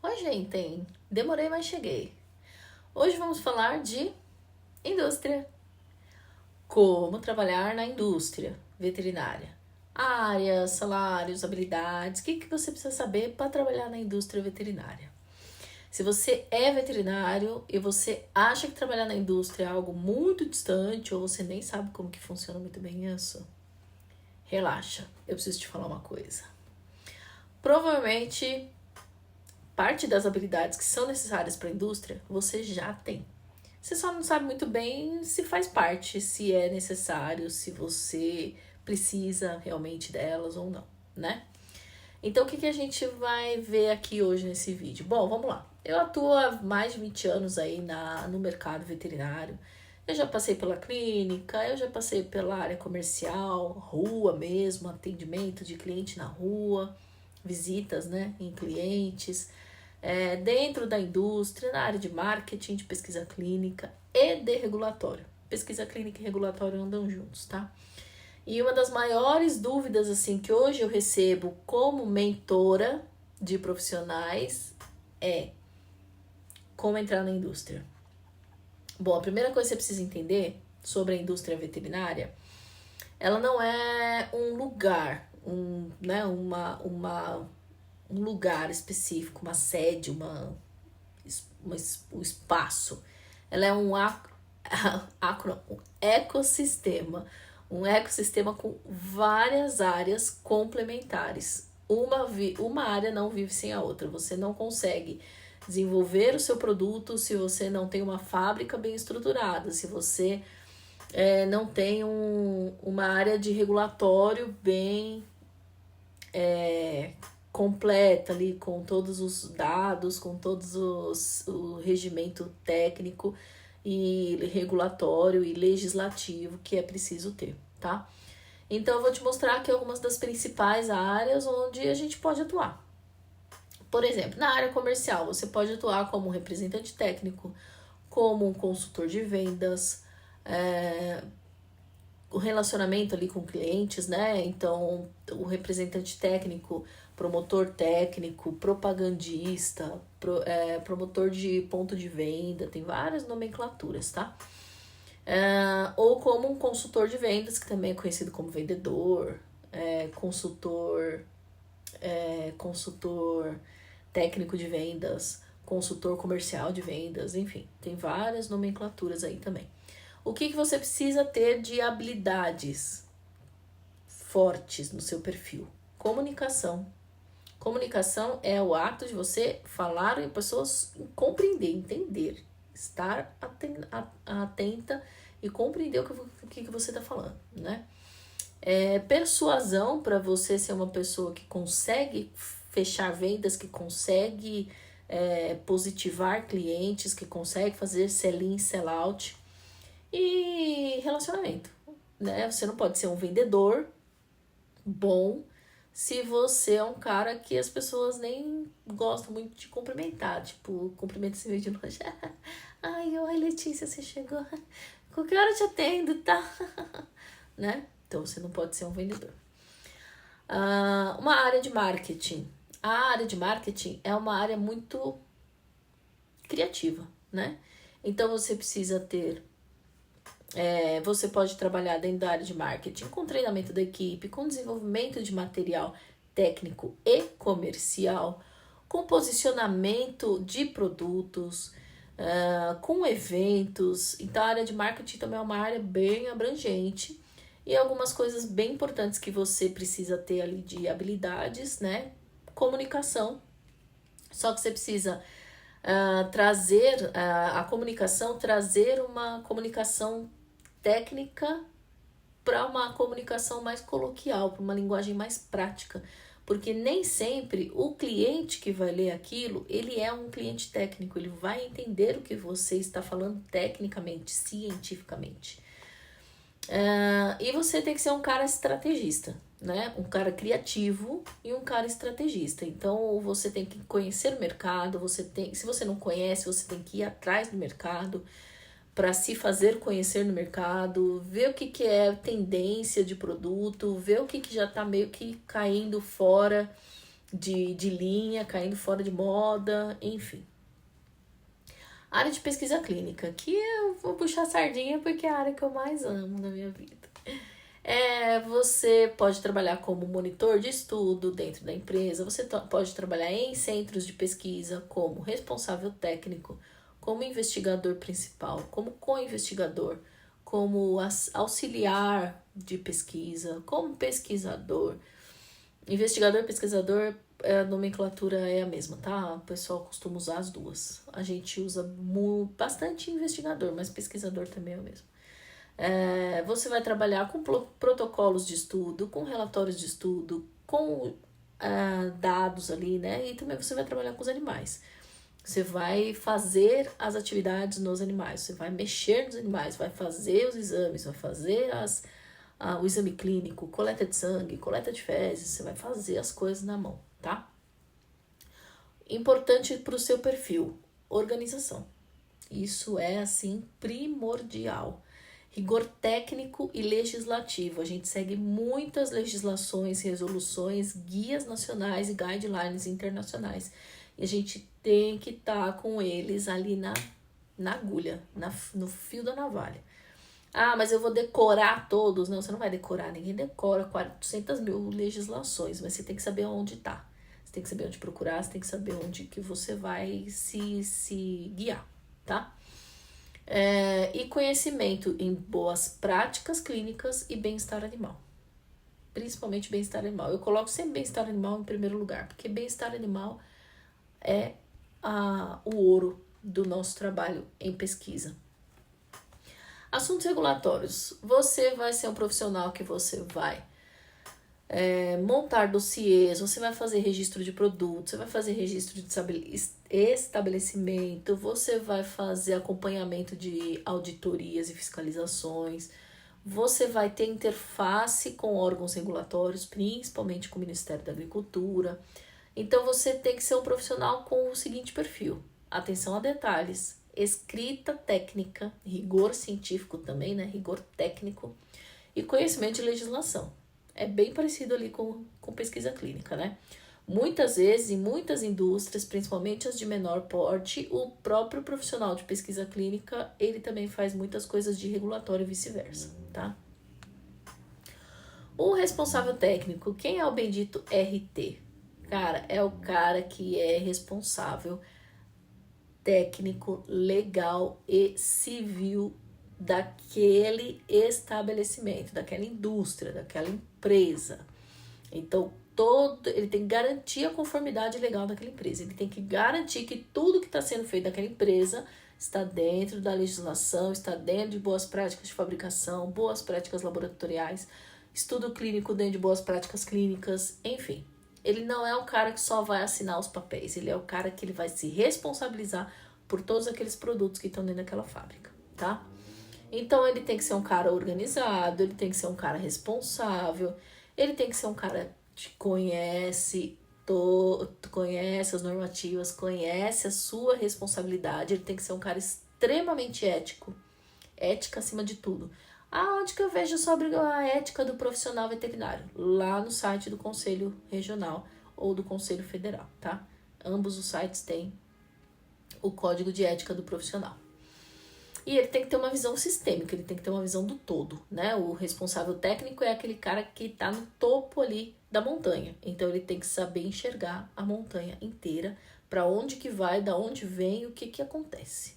Oi, gente. Demorei, mas cheguei. Hoje vamos falar de indústria. Como trabalhar na indústria veterinária. Áreas, salários, habilidades. O que você precisa saber para trabalhar na indústria veterinária? Se você é veterinário e você acha que trabalhar na indústria é algo muito distante ou você nem sabe como que funciona muito bem isso, relaxa. Eu preciso te falar uma coisa. Provavelmente parte das habilidades que são necessárias para a indústria você já tem. Você só não sabe muito bem se faz parte, se é necessário, se você precisa realmente delas ou não, né? Então, o que a gente vai ver aqui hoje nesse vídeo? Bom, vamos lá. Eu atuo há mais de 20 anos aí no mercado veterinário. Eu já passei pela clínica, eu já passei pela área comercial, rua mesmo, atendimento de cliente na rua, visitas, né, em clientes, dentro da indústria, na área de marketing, de pesquisa clínica e de regulatório. Pesquisa clínica e regulatório andam juntos, tá? E uma das maiores dúvidas assim que hoje eu recebo como mentora de profissionais é como entrar na indústria. Bom, a primeira coisa que você precisa entender sobre a indústria veterinária, ela não é um lugar, um lugar específico, uma sede, um espaço. Ela é um ecossistema. Um ecossistema com várias áreas complementares. Uma área não vive sem a outra. Você não consegue desenvolver o seu produto se você não tem uma fábrica bem estruturada, se você não tem uma área de regulatório bem completa ali, com todos os dados, com o regimento técnico e regulatório e legislativo que é preciso ter, tá? Então eu vou te mostrar aqui algumas das principais áreas onde a gente pode atuar. Por exemplo, na área comercial, você pode atuar como representante técnico, como um consultor de vendas, o relacionamento ali com clientes, né? Então, o representante técnico, promotor técnico, propagandista, promotor de ponto de venda, tem várias nomenclaturas, tá? Ou como um consultor de vendas, que também é conhecido como vendedor, consultor técnico de vendas, consultor comercial de vendas, enfim, tem várias nomenclaturas aí também. O que você precisa ter de habilidades fortes no seu perfil? Comunicação. Comunicação é o ato de você falar e pessoas compreender, entender, estar atenta e compreender o que você está falando, né? Persuasão, para você ser uma pessoa que consegue fechar vendas, que consegue positivar clientes, que consegue fazer sell-in, sell-out. E relacionamento, né? Você não pode ser um vendedor bom se você é um cara que as pessoas nem gostam muito de cumprimentar. Tipo, cumprimenta esse meio de longe. Ai, oi Letícia, você chegou. Qualquer hora eu te atendo, tá? Né? Então você não pode ser um vendedor. Uma área de marketing. A área de marketing é uma área muito criativa, né? Então você precisa ter você pode trabalhar dentro da área de marketing com treinamento da equipe, com desenvolvimento de material técnico e comercial, com posicionamento de produtos, com eventos. Então a área de marketing também é uma área bem abrangente e algumas coisas bem importantes que você precisa ter ali de habilidades, né? Comunicação. Só que você precisa trazer a comunicação, trazer uma comunicação técnica para uma comunicação mais coloquial, para uma linguagem mais prática, porque nem sempre o cliente que vai ler aquilo, ele é um cliente técnico, ele vai entender o que você está falando tecnicamente, cientificamente. E você tem que ser um cara estrategista, né? Um cara criativo e um cara estrategista. Então você tem que conhecer o mercado, se você não conhece, você tem que ir atrás do mercado para se fazer conhecer no mercado, ver o que é tendência de produto, ver o que já está meio que caindo fora de linha, caindo fora de moda, enfim. Área de pesquisa clínica, que eu vou puxar a sardinha porque é a área que eu mais amo na minha vida. Você pode trabalhar como monitor de estudo dentro da empresa, você pode trabalhar em centros de pesquisa como responsável técnico, como investigador principal, como co-investigador, como auxiliar de pesquisa, como pesquisador. Investigador e pesquisador, a nomenclatura é a mesma, tá? O pessoal costuma usar as duas. A gente usa bastante investigador, mas pesquisador também é o mesmo. Você vai trabalhar com protocolos de estudo, com relatórios de estudo, com dados ali, né? E também você vai trabalhar com os animais. Você vai fazer as atividades nos animais, você vai mexer nos animais, vai fazer os exames, vai fazer o exame clínico, coleta de sangue, coleta de fezes, você vai fazer as coisas na mão, tá? Importante para o seu perfil, organização. Isso é, assim, primordial. Rigor técnico e legislativo. A gente segue muitas legislações, resoluções, guias nacionais e guidelines internacionais. E a gente tem que estar com eles ali na agulha, no fio da navalha. Ah, mas eu vou decorar todos. Não, você não vai decorar. Ninguém decora 400 mil legislações, mas você tem que saber onde tá. Você tem que saber onde procurar, você tem que saber onde que você vai se guiar, tá? E conhecimento em boas práticas clínicas e bem-estar animal. Principalmente bem-estar animal. Eu coloco sempre bem-estar animal em primeiro lugar, porque bem-estar animal é o ouro do nosso trabalho em pesquisa. Assuntos regulatórios. Você vai ser um profissional que você vai montar dossiês, você vai fazer registro de produtos, você vai fazer registro de estabelecimento, você vai fazer acompanhamento de auditorias e fiscalizações, você vai ter interface com órgãos regulatórios, principalmente com o Ministério da Agricultura. Então você tem que ser um profissional com o seguinte perfil: atenção a detalhes, escrita técnica, rigor científico também, né? Rigor técnico e conhecimento de legislação. É bem parecido ali com pesquisa clínica, né? Muitas vezes, em muitas indústrias, principalmente as de menor porte, o próprio profissional de pesquisa clínica, ele também faz muitas coisas de regulatório e vice-versa, tá? O responsável técnico, quem é o bendito RT? Cara, é o cara que é responsável técnico, legal e civil daquele estabelecimento, daquela indústria, daquela empresa. Então, ele tem que garantir a conformidade legal daquela empresa. Ele tem que garantir que tudo que está sendo feito daquela empresa está dentro da legislação, está dentro de boas práticas de fabricação, boas práticas laboratoriais, estudo clínico dentro de boas práticas clínicas, enfim. Ele não é um cara que só vai assinar os papéis, ele é o cara que ele vai se responsabilizar por todos aqueles produtos que estão dentro daquela fábrica, tá? Então, ele tem que ser um cara organizado, ele tem que ser um cara responsável, ele tem que ser um cara que conhece as normativas, conhece a sua responsabilidade, ele tem que ser um cara extremamente ético, ética acima de tudo. Aonde que eu vejo sobre a ética do profissional veterinário? Lá no site do Conselho Regional ou do Conselho Federal, tá? Ambos os sites têm o código de ética do profissional. E ele tem que ter uma visão sistêmica, ele tem que ter uma visão do todo, né? O responsável técnico é aquele cara que está no topo ali da montanha. Então, ele tem que saber enxergar a montanha inteira, para onde que vai, da onde vem, o que que acontece.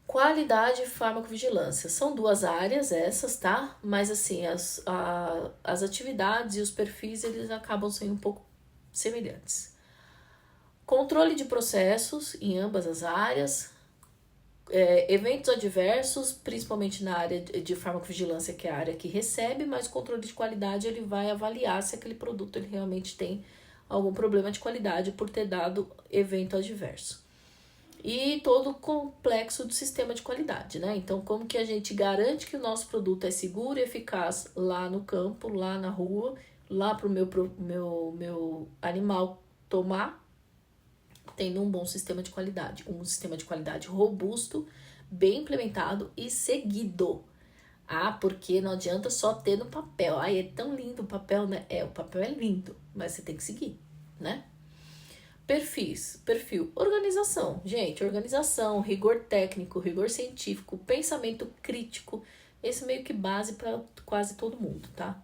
Qualidade e farmacovigilância. São duas áreas essas, tá? Mas, assim, as atividades e os perfis, eles acabam sendo um pouco semelhantes. Controle de processos em ambas as áreas. Eventos adversos, principalmente na área de farmacovigilância, que é a área que recebe, mas o controle de qualidade ele vai avaliar se aquele produto ele realmente tem algum problema de qualidade por ter dado evento adverso. E todo o complexo do sistema de qualidade, né? Então, como que a gente garante que o nosso produto é seguro e eficaz lá no campo, lá na rua, lá para o meu animal tomar, tendo um bom sistema de qualidade, um sistema de qualidade robusto, bem implementado e seguido. Ah, porque não adianta só ter no papel. Ai, é tão lindo o papel, né? O papel é lindo, mas você tem que seguir, né? Perfil, organização. Gente, organização, rigor técnico, rigor científico, pensamento crítico. Esse é meio que base para quase todo mundo, tá?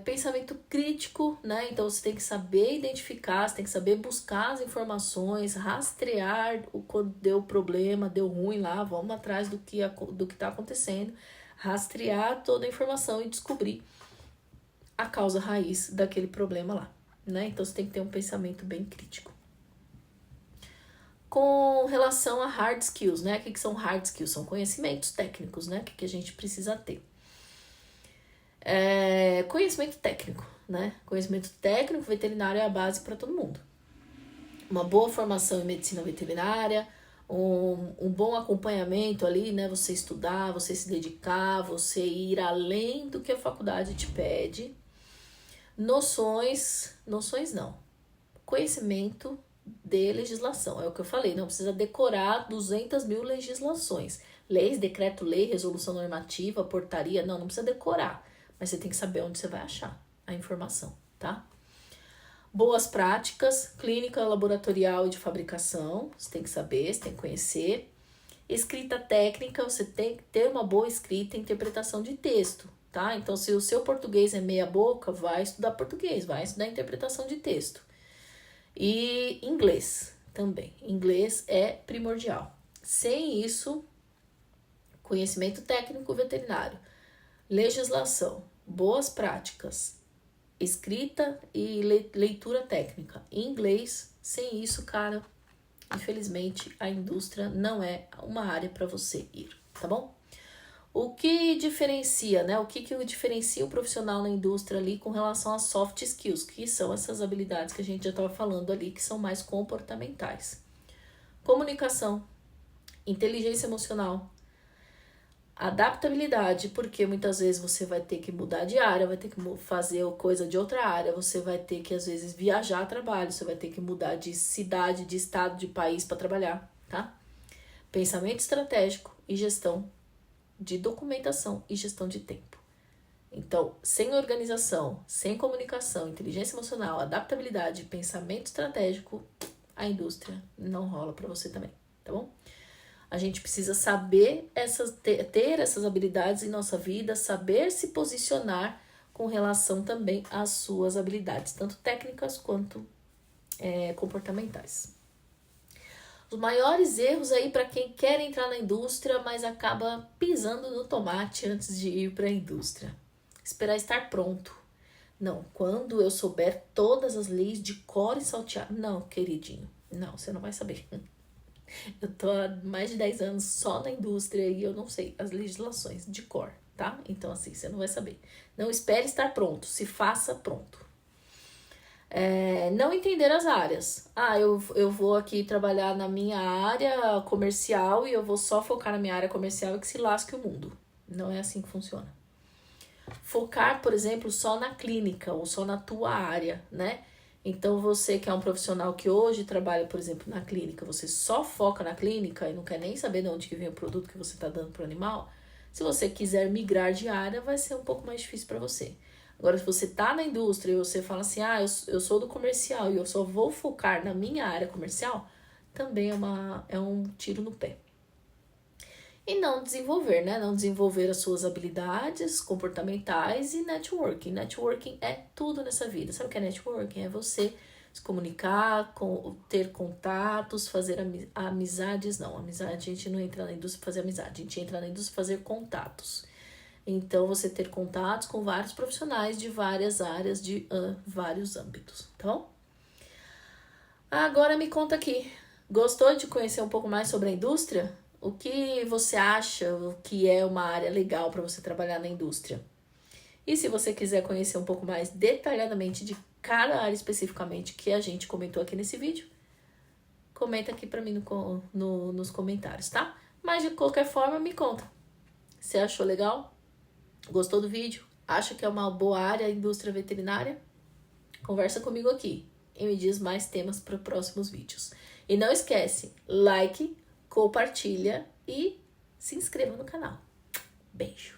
Pensamento crítico, né? Então você tem que saber identificar, você tem que saber buscar as informações, rastrear quando deu problema, deu ruim lá, vamos atrás do que está acontecendo, rastrear toda a informação e descobrir a causa raiz daquele problema lá, né? Então você tem que ter um pensamento bem crítico. Com relação a hard skills, né? O que são hard skills? São conhecimentos técnicos, né? O que a gente precisa ter? Conhecimento técnico, né? Conhecimento técnico veterinário é a base para todo mundo. Uma boa formação em medicina veterinária, um bom acompanhamento ali, né? Você estudar, você se dedicar, você ir além do que a faculdade te pede. Noções não. Conhecimento de legislação, é o que eu falei, não precisa decorar 200 mil legislações. Leis, decreto-lei, resolução normativa, portaria, não precisa decorar. Mas você tem que saber onde você vai achar a informação, tá? Boas práticas, clínica, laboratorial e de fabricação, você tem que saber, você tem que conhecer. Escrita técnica, você tem que ter uma boa escrita e interpretação de texto, tá? Então, se o seu português é meia boca, vai estudar português, vai estudar interpretação de texto. E inglês também. Inglês é primordial. Sem isso, conhecimento técnico veterinário, legislação, boas práticas, escrita e leitura técnica. Em inglês, sem isso, cara, infelizmente a indústria não é uma área para você ir, tá bom? O que diferencia, né? O que diferencia o profissional na indústria ali com relação a soft skills, que são essas habilidades que a gente já estava falando ali, que são mais comportamentais. Comunicação, inteligência emocional, adaptabilidade, porque muitas vezes você vai ter que mudar de área, vai ter que fazer coisa de outra área, você vai ter que, às vezes, viajar a trabalho, você vai ter que mudar de cidade, de estado, de país para trabalhar, tá? Pensamento estratégico e gestão de documentação e gestão de tempo. Então, sem organização, sem comunicação, inteligência emocional, adaptabilidade, pensamento estratégico, a indústria não rola para você também, tá bom? A gente precisa saber ter essas habilidades em nossa vida, saber se posicionar com relação também às suas habilidades, tanto técnicas quanto comportamentais. Os maiores erros aí para quem quer entrar na indústria, mas acaba pisando no tomate antes de ir para a indústria. Esperar estar pronto. Não, quando eu souber todas as leis de cor e salteado. Não, queridinho, não, você não vai saber. Eu tô há mais de 10 anos só na indústria e eu não sei as legislações de cor, tá? Então, assim, você não vai saber. Não espere estar pronto, se faça pronto. Não entender as áreas. Eu vou aqui trabalhar na minha área comercial e eu vou só focar na minha área comercial e que se lasque o mundo. Não é assim que funciona. Focar, por exemplo, só na clínica ou só na tua área, né? Então, você que é um profissional que hoje trabalha, por exemplo, na clínica, você só foca na clínica e não quer nem saber de onde que vem o produto que você está dando para o animal, se você quiser migrar de área, vai ser um pouco mais difícil para você. Agora, se você está na indústria e você fala assim, eu sou do comercial e eu só vou focar na minha área comercial, também é um tiro no pé. E não desenvolver, né? Não desenvolver as suas habilidades comportamentais e networking. Networking é tudo nessa vida. Sabe o que é networking? É você se comunicar, ter contatos, fazer amizades. Não, amizade, a gente não entra na indústria para fazer amizade. A gente entra na indústria para fazer contatos. Então, você ter contatos com vários profissionais de várias áreas, de vários âmbitos, tá bom? Agora me conta aqui. Gostou de conhecer um pouco mais sobre a indústria? O que você acha que é uma área legal para você trabalhar na indústria? E se você quiser conhecer um pouco mais detalhadamente de cada área especificamente que a gente comentou aqui nesse vídeo, comenta aqui para mim nos comentários, tá? Mas de qualquer forma, me conta. Você achou legal? Gostou do vídeo? Acha que é uma boa área a indústria veterinária? Conversa comigo aqui e me diz mais temas para próximos vídeos. E não esquece, like, compartilha e se inscreva no canal. Beijo!